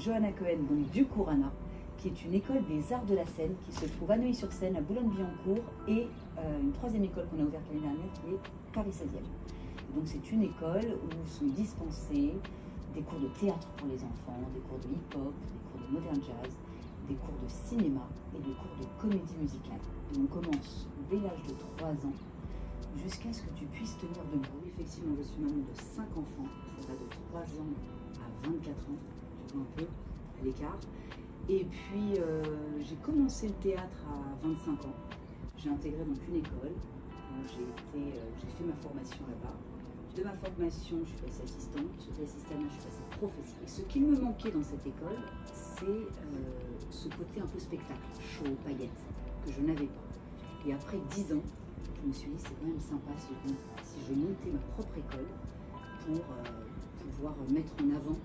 Johanna Cohen, donc du Courana, qui est une école des arts de la scène qui se trouve à Neuilly-sur-Seine, à Boulogne-Billancourt, et une troisième école qu'on a ouverte l'année dernière qui est Paris 16e. Donc c'est une école où sont dispensés des cours de théâtre pour les enfants, des cours de hip-hop, des cours de modern jazz, des cours de cinéma et des cours de comédie musicale. Et on commence dès l'âge de 3 ans jusqu'à ce que tu puisses tenir debout. Effectivement, je suis maman de 5 enfants, ça va de 3 ans à 24 ans, je vois un peu à l'écart. Et puis j'ai commencé le théâtre à 25 ans. J'ai intégré donc une école, j'ai fait ma formation là-bas. De ma formation, je suis passée assistante, de l'assistanat, je suis passée professeure. Et ce qui me manquait dans cette école, c'est ce côté un peu spectacle, show, paillettes, que je n'avais pas. Et après 10 ans, je me suis dit, c'est quand même sympa si je montais ma propre école pour pouvoir mettre en avant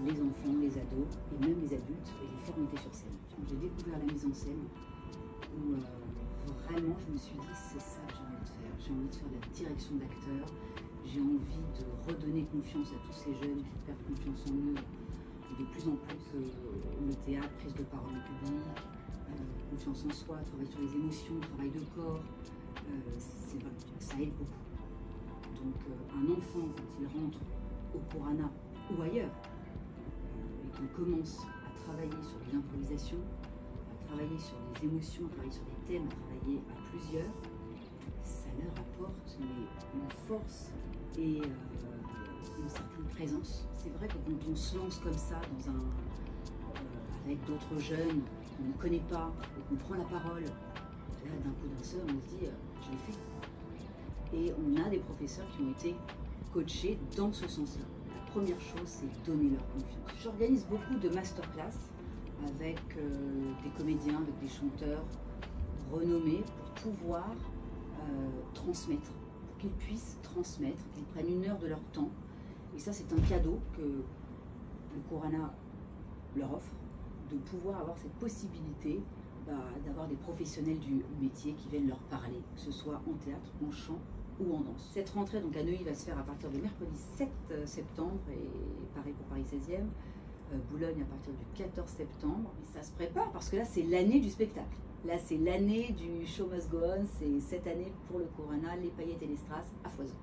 les enfants, les ados et même les adultes et les faire monter sur scène. J'ai découvert la mise en scène où vraiment je me suis dit, c'est ça que j'ai envie de faire. J'ai envie de faire de la direction d'acteurs. J'ai envie de redonner confiance à tous ces jeunes qui perdent confiance en eux. Et de plus en plus, le théâtre, prise de parole en public, confiance en soi, travail sur les émotions, travail de corps, ça aide beaucoup. Donc un enfant, quand il rentre au Courana ou ailleurs, et qu'il commence à travailler sur de l'improvisation, à travailler sur les émotions, à travailler sur des thèmes, à travailler à plusieurs, ça leur apporte une force et une certaine présence. C'est vrai que quand on se lance comme ça avec d'autres jeunes qu'on ne connaît pas, et qu'on prend la parole, là d'un coup d'un seul on se dit je l'ai fait. Et on a des professeurs qui ont été coachés dans ce sens-là. La première chose, c'est donner leur confiance. J'organise beaucoup de masterclass avec des comédiens, avec des chanteurs renommés pour pouvoir transmettre, pour qu'ils puissent transmettre, qu'ils prennent 1 heure de leur temps. Et ça, c'est un cadeau que le Courana leur offre, de pouvoir avoir cette possibilité d'avoir des professionnels du métier qui viennent leur parler, que ce soit en théâtre, en chant ou en danse. Cette rentrée donc à Neuilly va se faire à partir de mercredi 7 septembre et pareil pour Paris 16e, Boulogne à partir du 14 septembre. Et ça se prépare parce que là, c'est l'année du spectacle. Là, c'est l'année du show must go on, c'est cette année pour le Courana, les paillettes et les strass à foison.